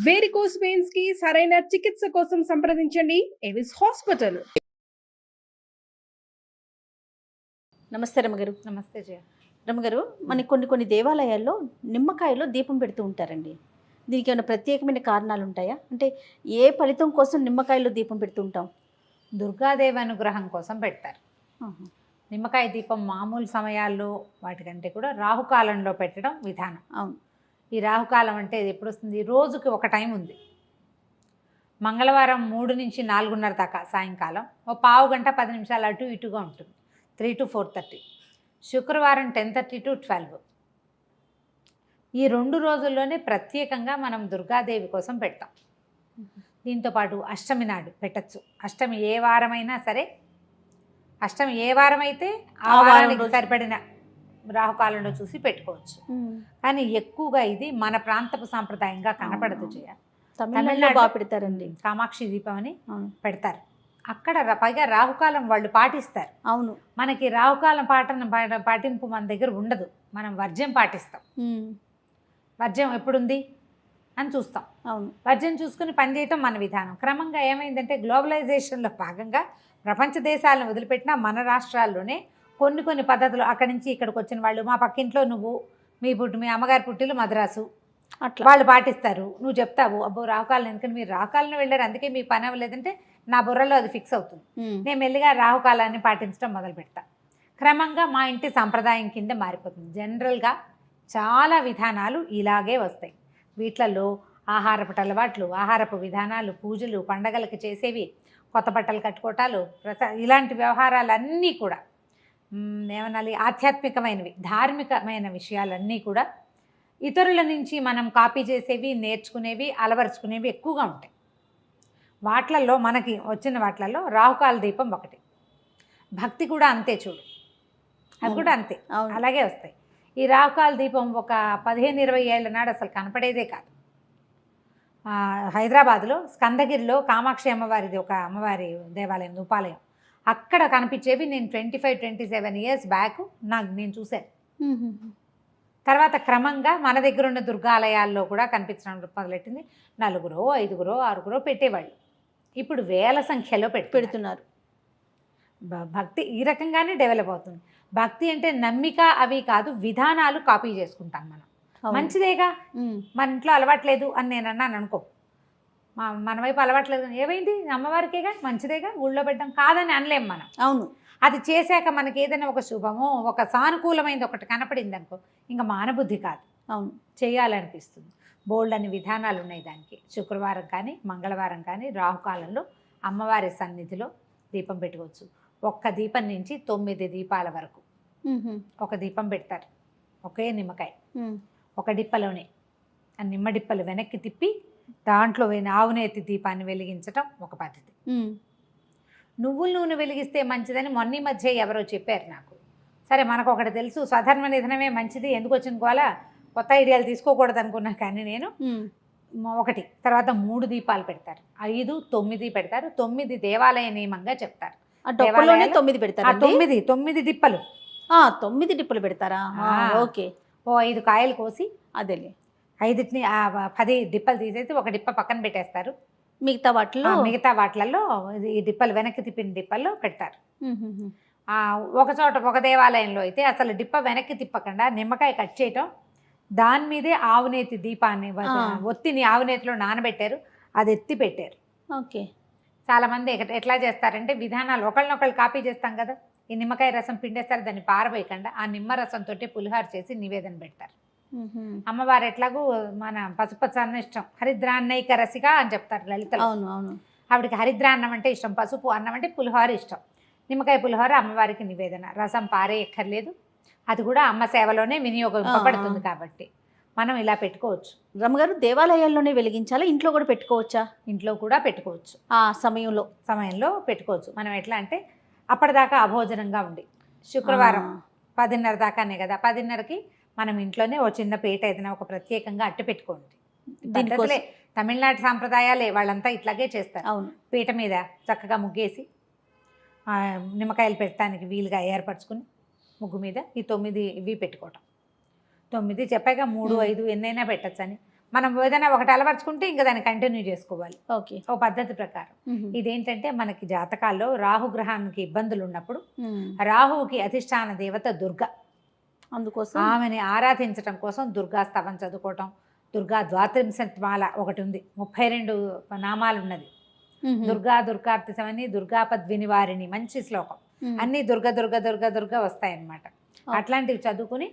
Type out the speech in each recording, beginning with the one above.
Varicose veins కి సరైన చికిత్స కోసం సంప్రదించండి ఎవిస్ హాస్పిటల్. నమస్తే రమగారు. నమస్తే జయ. రమగారు, మనకి కొన్ని దేవాలయాల్లో నిమ్మకాయలో దీపం పెడుతూ ఉంటారండి. దీనికి ఏమైనా ప్రత్యేకమైన కారణాలు ఉంటాయా? అంటే ఏ ఫలితం కోసం నిమ్మకాయలో దీపం పెడుతూ ఉంటాం? దుర్గాదేవి అనుగ్రహం కోసం పెడతారు. నిమ్మకాయ దీపం మామూలు సమయాల్లో వాటికంటే కూడా రాహుకాలంలో పెట్టడం విధానం. అవును. ఈ రాహుకాలం అంటే ఎప్పుడు వస్తుంది? రోజుకి ఒక టైం ఉంది. మంగళవారం 3 నుంచి 4:30 దాకా సాయంకాలం, ఓ పావు గంట 10 నిమిషాలు అటు ఇటుగా ఉంటుంది, 3 to 4:30. శుక్రవారం 10:30 to 12. ఈ 2 రోజుల్లోనే ప్రత్యేకంగా మనం దుర్గాదేవి కోసం పెడతాం. దీంతోపాటు అష్టమి నాడు పెట్టచ్చు. అష్టమి ఏ వారమైనా సరే, అష్టమి ఏ వారం అయితే ఆ వారానికి సరిపడిన రాహుకాలంలో చూసి పెట్టుకోవచ్చు. కానీ ఎక్కువగా ఇది మన ప్రాంతపు సాంప్రదాయంగా కనపడదు జయ. తమిళనాడులో బాగా పెడతారండి. కామాక్షి దీపం అని పెడతారు. అక్కడ పైగా రాహుకాలం వాళ్ళు పాటిస్తారు. అవును. మనకి రాహుకాలం పాటింపు మన దగ్గర ఉండదు. మనం వర్జ్యం పాటిస్తాం. వర్జ్యం ఎప్పుడుంది అని చూస్తాం. అవును. వర్జ్యం చూసుకుని పనిచేయటం మన విధానం. క్రమంగా ఏమైందంటే గ్లోబలైజేషన్లో భాగంగా ప్రపంచ దేశాలను వదిలిపెట్టినా మన రాష్ట్రాల్లోనే కొన్ని పద్ధతులు, అక్కడి నుంచి ఇక్కడికి వచ్చిన వాళ్ళు, మా పక్కింట్లో నువ్వు మీ అమ్మగారి పుట్టిలు మద్రాసు, అట్లా వాళ్ళు పాటిస్తారు. నువ్వు చెప్తావు అబ్బో రాహుకాలం, ఎందుకంటే మీరు రాహుకాలను వెళ్ళారు అందుకే మీకు పని అవ్వలేదంటే నా బుర్రలో అది ఫిక్స్ అవుతుంది. నేను మెల్లిగా రాహుకాలాన్ని పాటించడం మొదలు పెడతా. క్రమంగా మా ఇంటి సంప్రదాయం కింద మారిపోతుంది. జనరల్గా చాలా విధానాలు ఇలాగే వస్తాయి. వీటిలలో ఆహారపు అలవాట్లు, ఆహారపు విధానాలు, పూజలు, పండగలకు చేసేవి, కొత్త బట్టలు కట్టుకోవటాలు, ఇలాంటి వ్యవహారాలన్నీ కూడా ఏమనాలి, ఆధ్యాత్మికమైనవి, ధార్మికమైన విషయాలన్నీ కూడా ఇతరుల నుంచి మనం కాపీ చేసేవి, నేర్చుకునేవి, అలవరుచుకునేవి ఎక్కువగా ఉంటాయి. వాట్లల్లో మనకి వచ్చిన వాట్లలో రాహుకాల దీపం ఒకటి. భక్తి కూడా అంతే చూడు, అవి కూడా అంతే అలాగే వస్తాయి. ఈ రాహుకాల దీపం ఒక 15-20 ఏళ్ల నాడు అసలు కనపడేదే కాదు. హైదరాబాద్లో స్కందగిరిలో కామాక్షి అమ్మవారిది ఒక అమ్మవారి దేవాలయం, ఉపాలయం, అక్కడ కనిపించేవి నేను 25-27 ఇయర్స్ బ్యాక్ నేను చూశాను. తర్వాత క్రమంగా మన దగ్గర ఉన్న దుర్గాలయాల్లో కూడా కనిపించడం మొదలెట్టింది. 4, 5, 6 పెట్టేవాళ్ళు. ఇప్పుడు వేల సంఖ్యలో పెడుతున్నారు. భక్తి ఈ రకంగానే డెవలప్ అవుతుంది. భక్తి అంటే నమ్మిక అవి కాదు, విధానాలు కాపీ చేసుకుంటాం మనం. మంచిదేగా, మన ఇంట్లో అలవాట్లేదు అని నేను అన్నాను అనుకో, మన వైపు అలవాట్లేదు, ఏమైంది అమ్మవారికేగా, మంచిదేగా, ఊళ్ళో పెట్టడం కాదని అనలేం మనం. అవును. అది చేశాక మనకి ఏదైనా ఒక శుభమో ఒక సానుకూలమైనది ఒకటి కనపడింది అనుకో, ఇంకా మానబుద్ధి కాదు, అవును చేయాలనిపిస్తుంది. బోల్డ్ అని విధానాలు ఉన్నాయి దానికి. శుక్రవారం కానీ మంగళవారం కానీ రాహుకాలంలో అమ్మవారి సన్నిధిలో దీపం పెట్టుకోవచ్చు. ఒక్క దీపం నుంచి 9 దీపాల వరకు ఒక దీపం పెడతారు. ఒకే నిమ్మకాయ ఒక డిప్పలోనే, ఆ నిమ్మ డిప్పలు వెనక్కి తిప్పి దాంట్లో ఆవునేతి దీపాన్ని వెలిగించటం ఒక పద్ధతి. నువ్వుల నూనె వెలిగిస్తే మంచిదని మొన్న మధ్య ఎవరో చెప్పారు నాకు. సరే మనకు ఒకటి తెలుసు, స్వధర్మ నిధనమే మంచిది, ఎందుకు వచ్చిన గోలా, కొత్త ఐడియాలు తీసుకోకూడదు అనుకున్నా. కానీ నేను ఒకటి తర్వాత 3 దీపాలు పెడతారు, 5, 9 పెడతారు. 9 దేవాలయ నియమంగా చెప్తారు. 9 పెడతారు. 9 డిప్పలు. 9 డిప్పలు పెడతారా? ఓకే. ఓ 5 కాయలు కోసి అదేలే 5ని 10 డిప్పలు తీసేసి ఒక డిప్ప పక్కన పెట్టేస్తారు. మిగతా వాటిలలో ఈ డిప్పలు వెనక్కి తిప్పిన డిప్పల్లో పెడతారు. ఒక చోట ఒక దేవాలయంలో అయితే అసలు డిప్ప వెనక్కి తిప్పకుండా నిమ్మకాయ కట్ చేయటం, దాని మీదే ఆవునేతి దీపాన్ని ఒత్తిని ఆవునేతిలో నానబెట్టారు, అది ఎత్తి పెట్టారు. ఓకే. చాలామంది ఎట్లా చేస్తారంటే విధానాలు ఒకళ్ళనొకళ్ళు కాపీ చేస్తాం కదా. ఈ నిమ్మకాయ రసం పిండేస్తారు, దాన్ని పారబోయకుండా ఆ నిమ్మ రసంతో పులిహార చేసి నివేదన పెడతారు. అమ్మవారు ఎట్లాగూ మన పసుపచ్చ అన్నం ఇష్టం, హరిద్రాన్నైక రసిక అని చెప్తారు లలితలో. ఆవిడకి హరిద్రాన్నం అంటే ఇష్టం, పసుపు అన్నం అంటే పులిహోర ఇష్టం. నిమ్మకాయ పులిహోర అమ్మవారికి నివేదన. రసం పారే ఎక్కర్లేదు, అది కూడా అమ్మ సేవలోనే వినియోగింపబడుతుంది కాబట్టి మనం ఇలా పెట్టుకోవచ్చు. రమ్మగారు, దేవాలయాల్లోనే వెలిగించాలా, ఇంట్లో కూడా పెట్టుకోవచ్చా? ఇంట్లో కూడా పెట్టుకోవచ్చు. ఆ సమయంలో పెట్టుకోవచ్చు. మనం ఎట్లా అంటే అప్పటిదాకా అభోజనంగా ఉండి, శుక్రవారం 10:30 దాకానే కదా, 10:30కి మనం ఇంట్లోనే ఓ చిన్న పీట ఏదైనా ఒక ప్రత్యేకంగా అట్టు పెట్టుకోండి. పద్ధతులే, తమిళనాడు సాంప్రదాయాలే, వాళ్ళంతా ఇట్లాగే చేస్తారు. అవును. పీట మీద చక్కగా ముగ్గేసి నిమ్మకాయలు పెట్టడానికి వీలుగా ఏర్పరచుకుని ముగ్గు మీద ఈ 9 ఇవి పెట్టుకోవటం. 9 చెప్పాక 3, 5 ఎన్నైనా పెట్టచ్చని మనం ఏదైనా ఒకటి అలవర్చుకుంటే ఇంకా దాన్ని కంటిన్యూ చేసుకోవాలి ఓకే. ఓ పద్ధతి ప్రకారం. ఇదేంటంటే మనకి జాతకాల్లో రాహుగ్రహానికి ఇబ్బందులు ఉన్నప్పుడు రాహువుకి అధిష్టాన దేవత దుర్గ, అందుకోసం ఆమెని ఆరాధించడం కోసం దుర్గా స్తవం చదువుకోవటం. దుర్గా ద్వాత్రింశమాల ఒకటి ఉంది, 32 నామాలు ఉన్నది. దుర్గా దుర్గార్తిసమని దుర్గాపద్వినివారిణి, మంచి శ్లోకం. అన్నీ దుర్గ దుర్గ దుర్గ దుర్గ వస్తాయన్నమాట. అట్లాంటివి చదువుకుని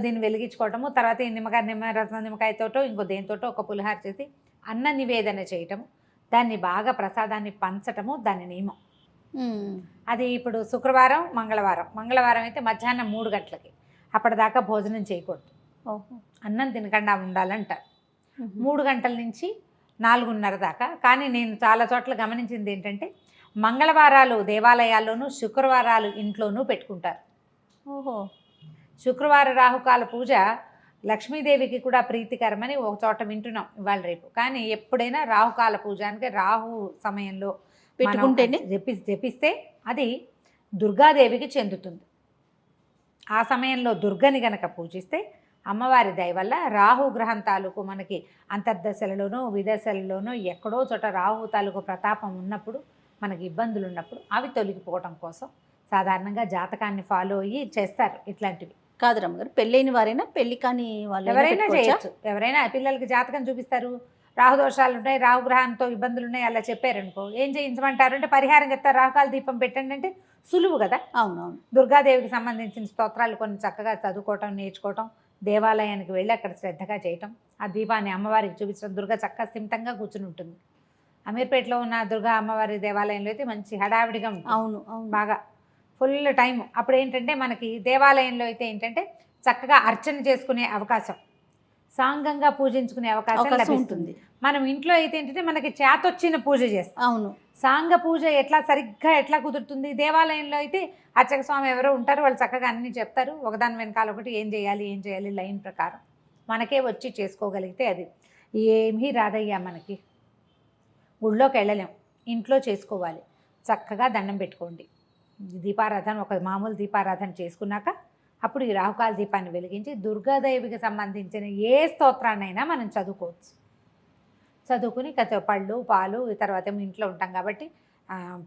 దీన్ని వెలిగించుకోవటము. తర్వాత ఈ నిమ్మకాయతోటో ఇంకో దేనితోటో ఒక పులిహార చేసి అన్న నివేదన చేయటము, దాన్ని బాగా ప్రసాదాన్ని పంచటము దాని నియమం. అది ఇప్పుడు శుక్రవారం మంగళవారం అయితే మధ్యాహ్నం 3 గంటలకి, అప్పటిదాకా భోజనం చేయకూడదు, అన్నం తినకుండా ఉండాలంటారు. 3 గంటల నుంచి 4:30 దాకా. కానీ నేను చాలా చోట్ల గమనించింది ఏంటంటే మంగళవారాలు దేవాలయాల్లోనూ శుక్రవారాలు ఇంట్లోనూ పెట్టుకుంటారు. ఓహో. శుక్రవార రాహుకాల పూజ లక్ష్మీదేవికి కూడా ప్రీతికరమని ఒక చోట వింటున్నాం ఇవాళ రేపు. కానీ ఎప్పుడైనా రాహుకాల పూజ అంటే రాహు సమయంలో పెట్టుకుంటేనే జపిస్తే అది దుర్గాదేవికి చెందుతుంది. ఆ సమయంలో దుర్గని గనక పూజిస్తే అమ్మవారి దయ వల్ల రాహు గ్రహం తాలూకు మనకి అంతర్దశలలోనూ విదశలలోనూ ఎక్కడో చోట రాహు తాలూకు ప్రతాపం ఉన్నప్పుడు, మనకి ఇబ్బందులు ఉన్నప్పుడు అవి తొలగిపోవటం కోసం సాధారణంగా జాతకాన్ని ఫాలో అయ్యి చేస్తారు ఇట్లాంటివి. కాదు రమ్మగారు, పెళ్ళైన వారైనా పెళ్లి కాని వాళ్ళు ఎవరైనా చేయొచ్చు. ఎవరైనా పిల్లలకి జాతకం చూపిస్తారు, రాహుదోషాలు ఉన్నాయి, రాహుగ్రహంతో ఇబ్బందులు ఉన్నాయి, అలా చెప్పారనుకో ఏం చేయించమంటారు అంటే పరిహారం చెప్తారు, రాహుకాల దీపం పెట్టండి అంటే సులువు కదా. అవునవును. దుర్గాదేవికి సంబంధించిన స్తోత్రాలు కొన్ని చక్కగా చదువుకోవటం, నేర్చుకోవటం, దేవాలయానికి వెళ్ళి అక్కడ శ్రద్ధగా చేయటం, ఆ దీపాన్ని అమ్మవారికి చూపించడం. దుర్గా చక్కగా స్థిమితంగా కూర్చుని ఉంటుంది. అమీర్పేటలో ఉన్న దుర్గా అమ్మవారి దేవాలయంలో అయితే మంచి హడావిడిగా ఉంటుంది. అవును, బాగా ఫుల్ టైం. అప్పుడు ఏంటంటే మనకి దేవాలయంలో అయితే ఏంటంటే చక్కగా అర్చన చేసుకునే అవకాశం, సాంగంగా పూజించుకునే అవకాశం లభిస్తుంది. మనం ఇంట్లో అయితే ఏంటంటే మనకి చేతొచ్చిన పూజ చేస్తాం. అవును. సాంగ పూజ సరిగ్గా ఎట్లా కుదురుతుంది? దేవాలయంలో అయితే అర్చక స్వామి ఎవరో ఉంటారు, వాళ్ళు చక్కగా అన్నీ చెప్తారు, ఒకదాని వెనకాల ఒకటి ఏం చేయాలి లైన్ ప్రకారం మనకే వచ్చి చేసుకోగలిగితే అది ఏమీ రాదయ్యా. మనకి గుళ్ళోకి వెళ్ళలేం, ఇంట్లో చేసుకోవాలి. చక్కగా దండం పెట్టుకోండి, దీపారాధన ఒక మామూలు దీపారాధన చేసుకున్నాక అప్పుడు ఈ రాహుకాల దీపాన్ని వెలిగించి దుర్గాదేవికి సంబంధించిన ఏ స్తోత్రాన్నైనా మనం చదువుకోవచ్చు. చదువుకుని పళ్ళు పాలు తర్వాత ఇంట్లో ఉంటాం కాబట్టి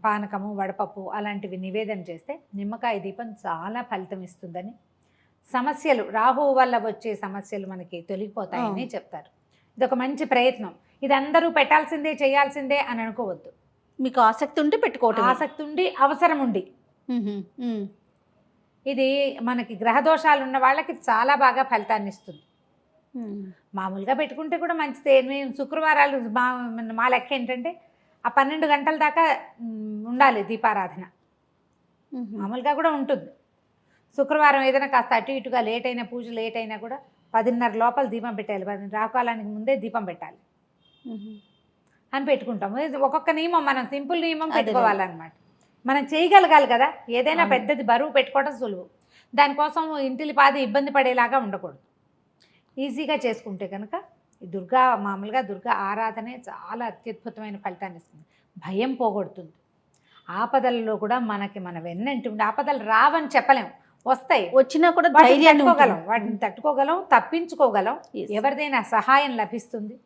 పానకము వడపప్పు అలాంటివి నివేదన చేస్తే నిమ్మకాయ దీపం చాలా ఫలితం ఇస్తుందని, సమస్యలు రాహువు వల్ల వచ్చే సమస్యలు మనకి తొలగిపోతాయని చెప్తారు. ఇది ఒక మంచి ప్రయత్నం. ఇది అందరూ పెట్టాల్సిందే చేయాల్సిందే అని అనుకోవద్దు. మీకు ఆసక్తి ఉంటే పెట్టుకోవటం, ఆసక్తి ఉండి అవసరం ఉండి. ఇది మనకి గ్రహదోషాలు ఉన్న వాళ్ళకి చాలా బాగా ఫలితాన్ని ఇస్తుంది. మామూలుగా పెట్టుకుంటే కూడా మంచిదే. మేము శుక్రవారాలు మా లెక్క ఏంటంటే ఆ 12 గంటల దాకా ఉండాలి దీపారాధన. మామూలుగా కూడా ఉంటుంది. శుక్రవారం ఏదైనా కాస్త అటు ఇటుగా లేట్ అయినా, పూజ లేట్ అయినా కూడా 10:30 లోపల దీపం పెట్టాలి, 10 రాకాలానికి ముందే దీపం పెట్టాలి అని పెట్టుకుంటాము. ఒక్కొక్క నియమం, మనం సింపుల్ నియమం పెట్టుకోవాలన్నమాట. మనం చేయగలగాలి కదా. ఏదైనా పెద్దది బరువు పెట్టుకోవడం సులువు, దానికోసం ఇంటిలి పాది ఇబ్బంది పడేలాగా ఉండకూడదు. ఈజీగా చేసుకుంటే కనుక మామూలుగా దుర్గా ఆరాధనే చాలా అత్యద్భుతమైన ఫలితాన్ని ఇస్తుంది. భయం పోగొడుతుంది. ఆపదలలో కూడా మన వెన్నంటి ఉండి, ఆపదలు రావని చెప్పలేం, వస్తాయి, వచ్చినా కూడా వాటిని తట్టుకోగలం, తప్పించుకోగలం, ఎవరిదైనా సహాయం లభిస్తుంది.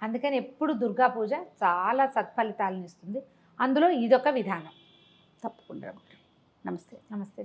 అందుకని ఎప్పుడు దుర్గా పూజ చాలా సత్ఫలితాలను ఇస్తుంది. అందులో ఇదొక విధానం. తప్పకుండా. నమస్తే. నమస్తే.